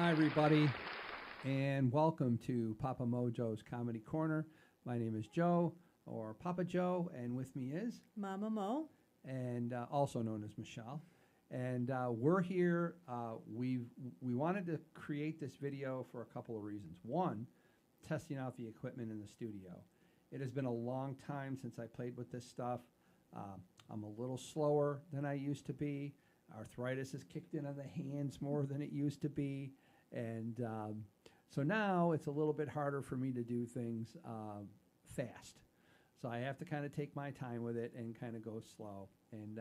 Hi, everybody, and welcome to Papa Mojo's Comedy Corner. My name is Joe, or Papa Joe, and with me is Mama Mo. and also known as Michelle. And we're here. We wanted to create this video for a couple of reasons. One, testing out the equipment in the studio. It has been a long time since I played with this stuff. I'm a little slower than I used to be. Arthritis has kicked in on the hands more than it used to be. And so now it's a little bit harder for me to do things fast. So I have to kind of take my time with it and kind of go slow. And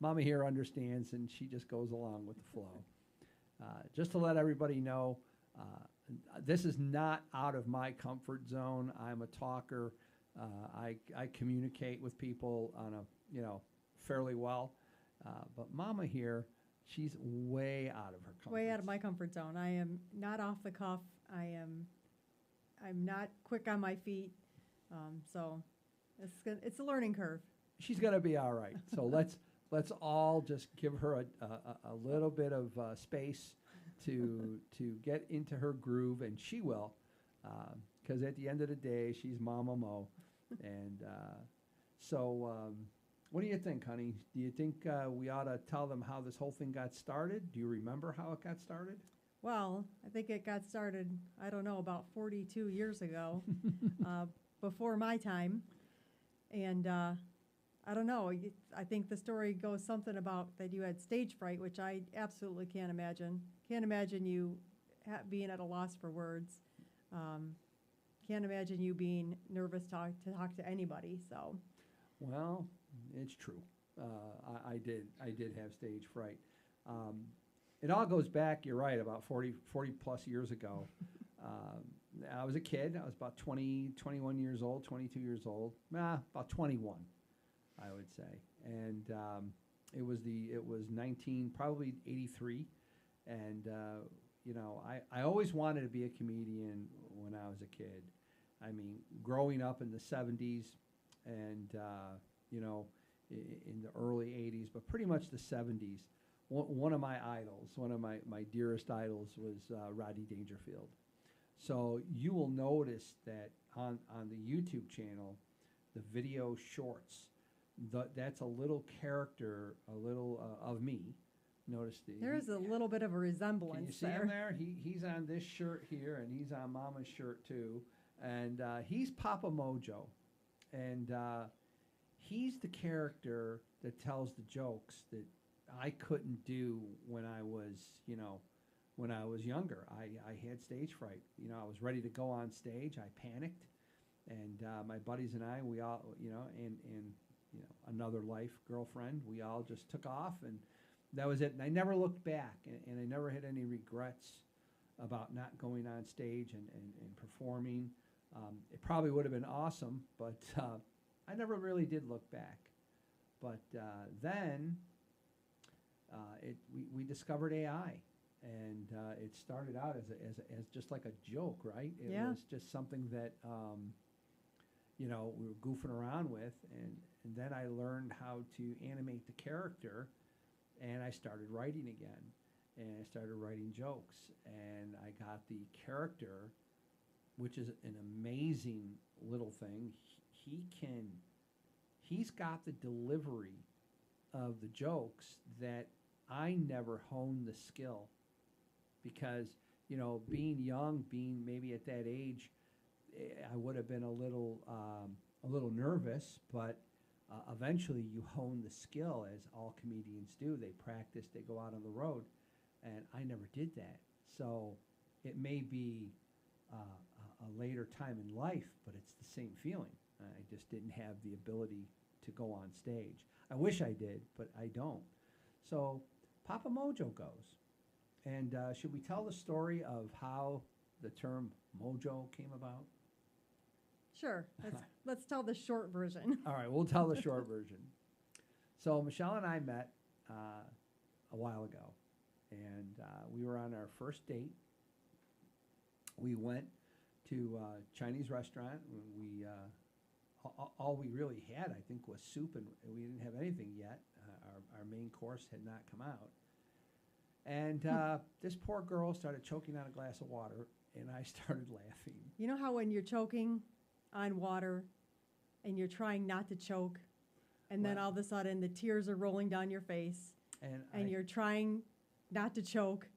Mama here understands, and she just goes along with the flow. Just to let everybody know, this is not out of my comfort zone. I'm a talker. I communicate with people on a, fairly well. But Mama here, she's way out of her comfort zone. Way out of my comfort zone. I am not off the cuff. I'm not quick on my feet. So it's a learning curve. She's gonna be all right. So let's all just give her a little bit of space to get into her groove, and she will, because at the end of the day, she's Mama Mo, and so. What do you think, honey? Do you think we ought to tell them how this whole thing got started? Do you remember how it got started? Well, I think it got started, I don't know, about 42 years ago, before my time. And I don't know, I think the story goes something about that you had stage fright, which I absolutely can't imagine. Can't imagine you being at a loss for words. Can't imagine you being nervous to talk to anybody. So. Well, it's true. I did have stage fright. It all goes back, you're right, about 40 plus years ago. I was a kid. I was about 20, 21 years old, 22 years old. About 21, I would say. And it was probably 83. And, I always wanted to be a comedian when I was a kid. I mean, growing up in the 70s and, in the early 80s, but pretty much the 70s. One of my idols, one of my dearest idols was Rodney Dangerfield. So you will notice that on the YouTube channel, the video shorts, that's a little character, a little of me. Notice there's a little bit of a resemblance. Can you see him there? He's on this shirt here, and he's on Mama's shirt too. And he's Papa Mojo. And he's the character that tells the jokes that I couldn't do when I was, younger. I had stage fright. I was ready to go on stage. I panicked, and my buddies and I, we all, and another life girlfriend, we all just took off, and that was it. And I never looked back, and I never had any regrets about not going on stage and performing. It probably would have been awesome, but I never really did look back. But then we discovered AI, and it started out as just like a joke, right? It was just something that we were goofing around with, and then I learned how to animate the character, and I started writing again, and I started writing jokes, and I got the character, which is an amazing little thing. He's got the delivery of the jokes that I never honed the skill, because, being young, being maybe at that age, I would have been a little nervous, but eventually you hone the skill, as all comedians do. They practice, they go out on the road, and I never did that. So it may be a later time in life, but it's the same feeling. I just didn't have the ability to go on stage. I wish I did, but I don't. So Papa Mojo goes. And should we tell the story of how the term Mojo came about? Sure. Let's tell the short version. All right, we'll tell the short version. So Michelle and I met a while ago, and we were on our first date. We went to a Chinese restaurant. All we really had, I think, was soup, and we didn't have anything yet. Our main course had not come out. And this poor girl started choking on a glass of water, and I started laughing. You know how when you're choking on water and you're trying not to choke, and then Well- all of a sudden the tears are rolling down your face, and you're trying not to choke,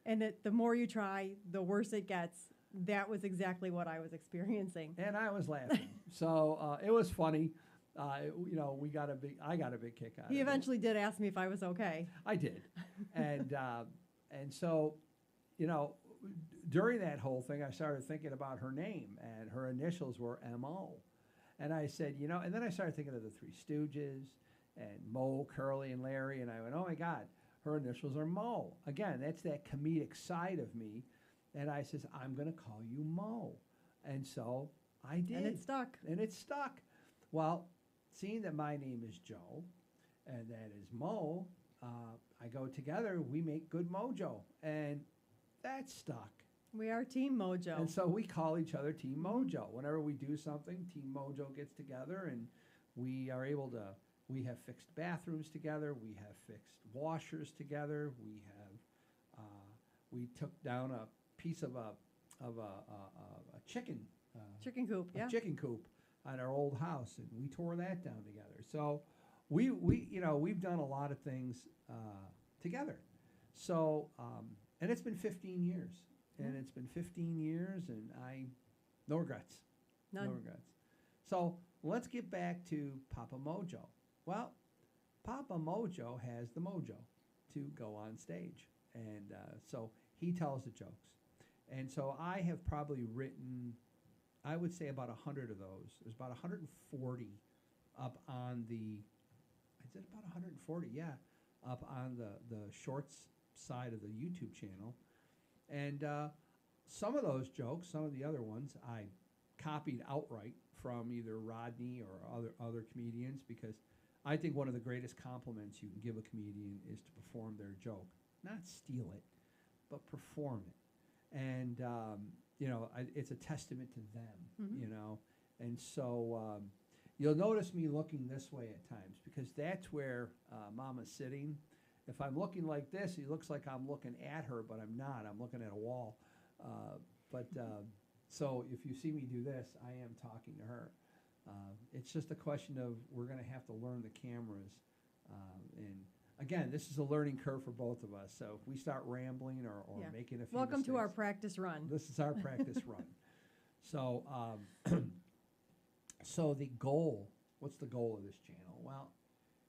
and the more you try, the worse it gets. That was exactly what I was experiencing. And I was laughing. So it was funny. You know, I got a big kick out of it. He eventually did ask me if I was okay. I did. And so, you know, during that whole thing, I started thinking about her name, and her initials were M.O. And I said, you know, and then I started thinking of the Three Stooges and Mo, Curly, and Larry, and I went, oh my God, her initials are Mo. Again, that's that comedic side of me. And I says, I'm going to call you Mo. And so I did. And it stuck. And it stuck. Well, seeing that my name is Joe and that is Mo, I go together, we make good Mojo. And that stuck. We are Team Mojo. And so we call each other Team Mojo. Whenever we do something, Team Mojo gets together, and we are able to, we have fixed bathrooms together, we have fixed washers together, we took down a piece of a chicken Chicken coop, yeah. chicken coop on our old house, and we tore that down together. So we you know, we've done a lot of things together. So and it's been 15 years, and it's been 15 years, and no regrets. None. No regrets. So let's get back to Papa Mojo. Well, Papa Mojo has the mojo to go on stage, and so he tells the jokes. And so I have probably written, I would say about 100 of those. There's about 140 up on the, is it about 140? Yeah, up on the shorts side of the YouTube channel. And some of those jokes, some of the other ones, I copied outright from either Rodney or other comedians, because I think one of the greatest compliments you can give a comedian is to perform their joke. Not steal it, but perform it. And, you know, it's a testament to them, you know. And so you'll notice me looking this way at times, because that's where Mama's sitting. If I'm looking like this, it looks like I'm looking at her, but I'm not. I'm looking at a wall. So if you see me do this, I am talking to her. It's just a question of, we're going to have to learn the cameras. And again, this is a learning curve for both of us. So if we start rambling or Yeah. making a few Welcome to our mistakes, practice run. this is our practice run. So, so the goal, what's the goal of this channel? Well,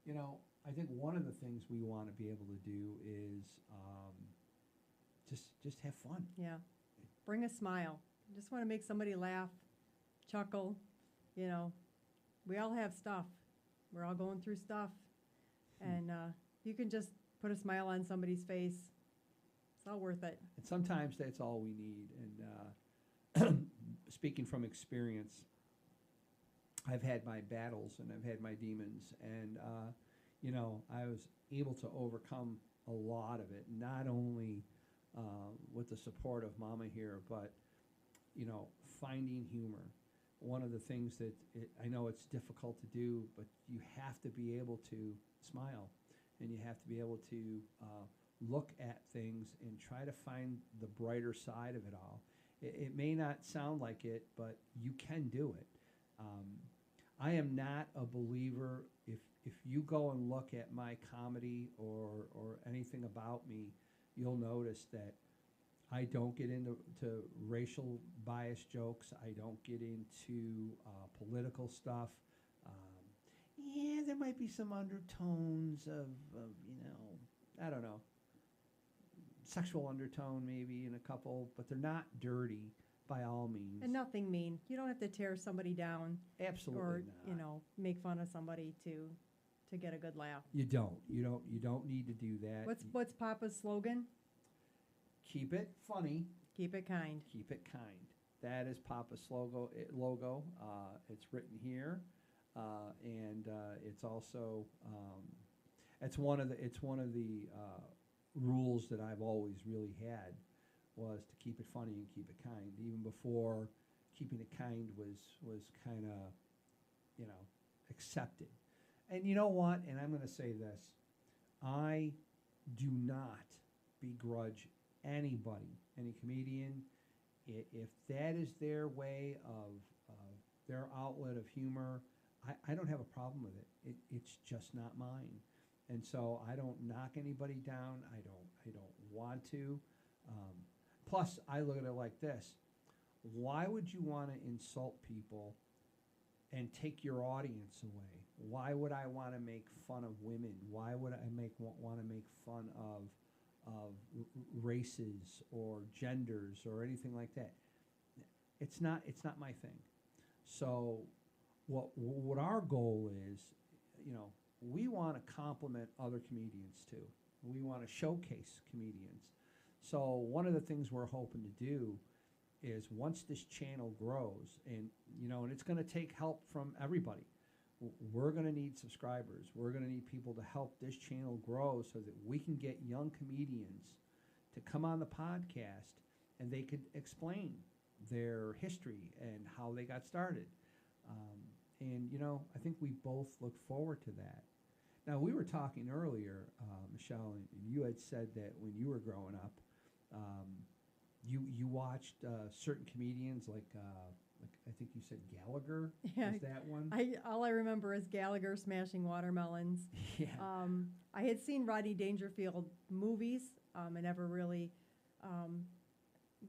you know, I think one of the things we want to be able to do is just have fun. Yeah. Bring a smile. Just want to make somebody laugh, chuckle. You know, we all have stuff. We're all going through stuff. And you can just put a smile on somebody's face. It's all worth it. And sometimes that's all we need. And speaking from experience, I've had my battles and I've had my demons. And, you know, I was able to overcome a lot of it, not only with the support of Mama here, but, you know, finding humor. One of the things that I know it's difficult to do, but you have to be able to smile, and you have to be able to look at things and try to find the brighter side of it all. It may not sound like it, but you can do it. I am not a believer, if you go and look at my comedy or anything about me, you'll notice that I don't get into racial bias jokes. I don't get into political stuff. Yeah, there might be some undertones of, you know, I don't know, sexual undertone maybe in a couple, but they're not dirty by all means. And nothing mean. You don't have to tear somebody down. Absolutely or, not. you know, make fun of somebody to get a good laugh. You don't need to do that. What's Papa's slogan? Keep it funny. Keep it kind. Keep it kind. That is Papa's logo. It's written here, and it's also it's one of the rules that I've always really had, was to keep it funny and keep it kind. Even before keeping it kind was kind of, you know, accepted. And you know what? And I'm going to say this: I do not begrudge anybody, any comedian, if that is their way of their outlet of humor, I don't have a problem with it. It's just not mine. And so I don't knock anybody down. I don't want to. Plus, I look at it like this. Why would you want to insult people and take your audience away? Why would I want to make fun of women? Why would I want to make fun of races or genders or anything like that? It's not my thing. So what our goal is, we want to compliment other comedians too. We want to showcase comedians. So one of the things we're hoping to do is once this channel grows, and it's going to take help from everybody. We're going to need subscribers. We're going to need people to help this channel grow so that we can get young comedians to come on the podcast and they could explain their history and how they got started. And I think we both look forward to that. Now, we were talking earlier, Michelle, and you had said that when you were growing up, you watched certain comedians like I think you said Gallagher. Yeah, is that one? All I remember is Gallagher smashing watermelons. Yeah. I had seen Rodney Dangerfield movies. I never really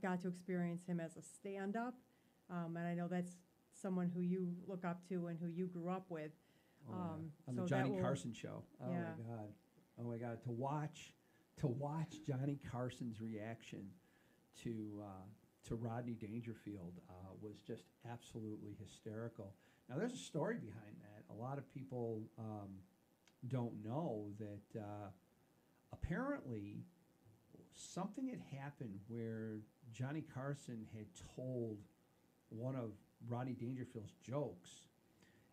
got to experience him as a stand-up. And I know that's someone who you look up to and who you grew up with. On so the Johnny Carson show. Oh yeah. my God. Oh my God. To watch Johnny Carson's reaction to Rodney Dangerfield was just absolutely hysterical. Now, there's a story behind that. A lot of people don't know that apparently something had happened where Johnny Carson had told one of Rodney Dangerfield's jokes,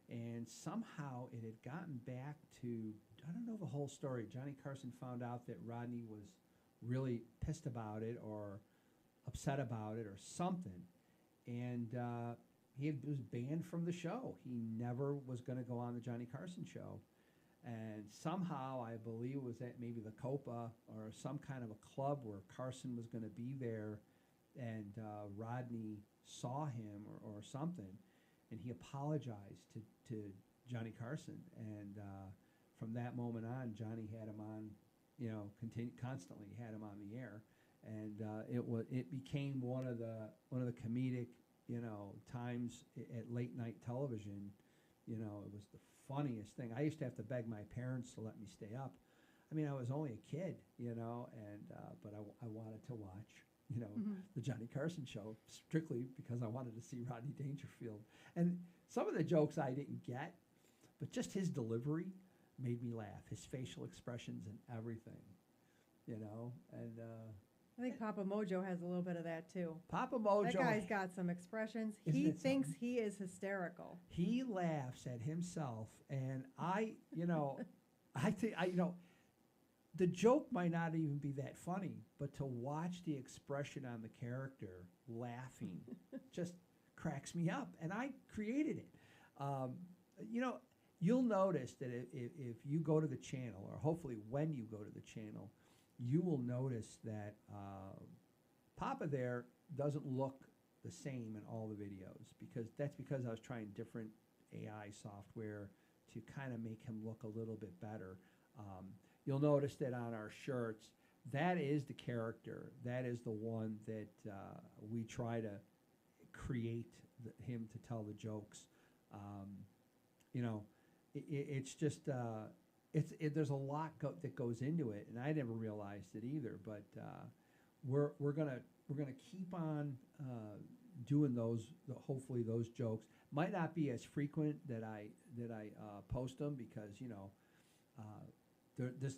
and somehow it had gotten back to, I don't know the whole story. Johnny Carson found out that Rodney was really pissed about it or upset about it or something, and he was banned from the show. He never was going to go on the Johnny Carson show. And somehow, I believe it was at maybe the Copa or some kind of a club where Carson was going to be there, and Rodney saw him or something, and he apologized to Johnny Carson. And from that moment on, Johnny had him on, constantly had him on the air. And it became one of the comedic, times at late night television. It was the funniest thing. I used to have to beg my parents to let me stay up. I mean, I was only a kid, and but I wanted to watch, the Johnny Carson show strictly because I wanted to see Rodney Dangerfield. And some of the jokes I didn't get, but just his delivery made me laugh. His facial expressions and everything, and. I think Papa Mojo has a little bit of that too. Papa Mojo. That guy's got some expressions. Isn't He it thinks something? he is hysterical. He laughs at himself, and I think the joke might not even be that funny, but to watch the expression on the character laughing just cracks me up, and I created it. You'll notice that if you go to the channel, or hopefully when you go to the channel, you will notice that Papa there doesn't look the same in all the videos, because I was trying different AI software to kind of make him look a little bit better. You'll notice that on our shirts, that is the character. That is the one that we try to create him to tell the jokes. It's just there's a lot that goes into it, and I never realized it either. But we're gonna keep on doing hopefully those jokes. Might not be as frequent that I post them, because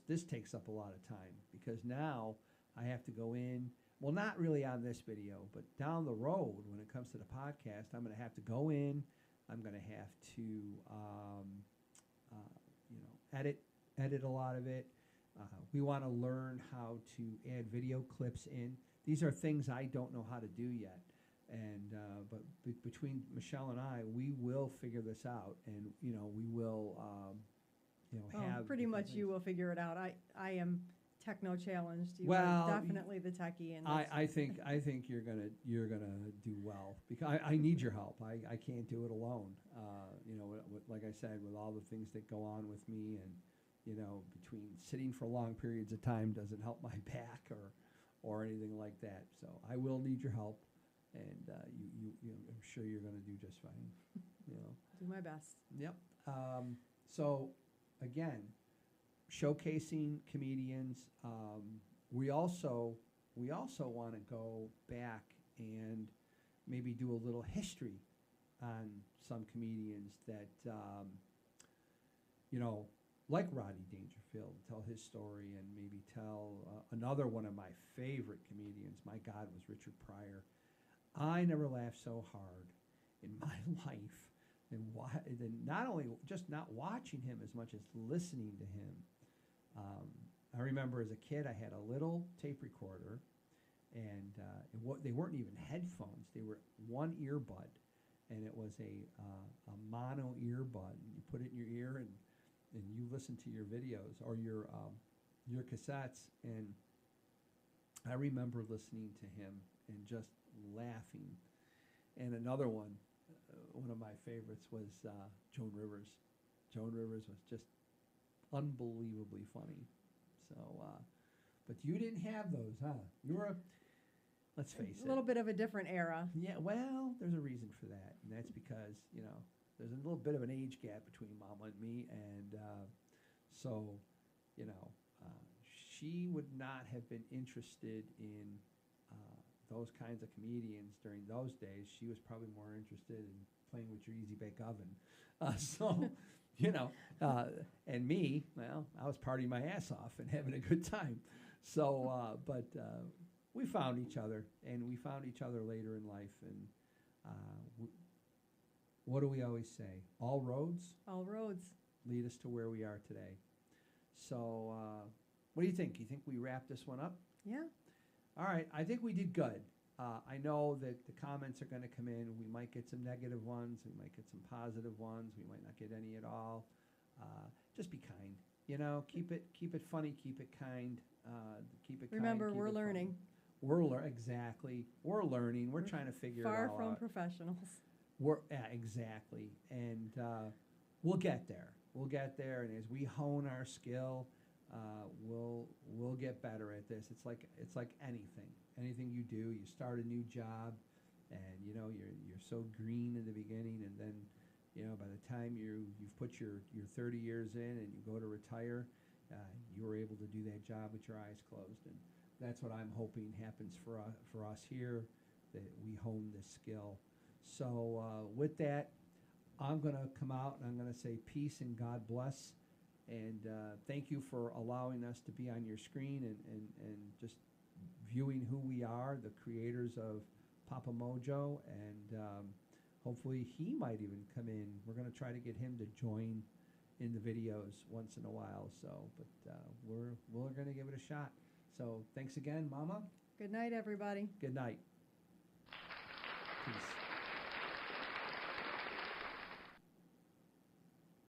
this takes up a lot of time, because now I have to go in. Well, not really on this video, but down the road when it comes to the podcast, I'm going to have to go in. I'm going to have to edit a lot of it. We want to learn how to add video clips in. These are things I don't know how to do yet. And but between Michelle and I, we will figure this out, and we will have Pretty much things. you will figure it out. I am techno challenged. You Well, are definitely the techie in this. I think you're gonna do well because I need your help. I can't do it alone. You know, like I said, with all the things that go on with me, and you know, between sitting for long periods of time doesn't help my back or anything like that. So I will need your help, and I'm sure you're gonna do just fine. You know. Do my best. Yep. So again, showcasing comedians. We also want to go back and maybe do a little history on some comedians that you know, like Rodney Dangerfield, tell his story, and maybe tell another one of my favorite comedians. My God, was Richard Pryor. I never laughed so hard in my life than not only just not watching him as much as listening to him. I remember as a kid, I had a little tape recorder, and they weren't even headphones. They were one earbud, and it was a mono earbud. You put it in your ear, and you listen to your videos or your cassettes. And I remember listening to him and just laughing. And another one of my favorites was Joan Rivers. Joan Rivers was just unbelievably funny. So, but you didn't have those, huh? You were let's face it. A little bit of a different era. Yeah, well, there's a reason for that, and that's because, you know, there's a little bit of an age gap between Mama and me, and so, you know, she would not have been interested in those kinds of comedians during those days. She was probably more interested in playing with your Easy Bake Oven. So, you know, and me, well, I was partying my ass off and having a good time. So, but we found each other, and we found each other later in life. And what do we always say? All roads lead us to where we are today. So, what do you think? You think we wrap this one up? Yeah. All right, I think we did good. I know that the comments are going to come in. We might get some negative ones. We might get some positive ones. We might not get any at all. Just be kind. You know, keep it funny. Keep it kind. Keep it. Remember, kind, we're learning. Exactly. We're learning. We're trying to figure it all out. Far from professionals. Exactly, and we'll get there. We'll get there, and as we hone our skill, we'll get better at this. It's like anything. Anything you do, you start a new job, and you know you're so green in the beginning, and then you know by the time you've put your 30 years in and you go to retire, you were able to do that job with your eyes closed, and that's what I'm hoping happens for us here, that we hone this skill. So with that, I'm going to come out and I'm going to say peace and God bless. And thank you for allowing us to be on your screen and just viewing who we are, the creators of Papa Mojo. And hopefully he might even come in. We're going to try to get him to join in the videos once in a while. So, but we're going to give it a shot. So thanks again, Mama. Good night, everybody. Good night. Peace.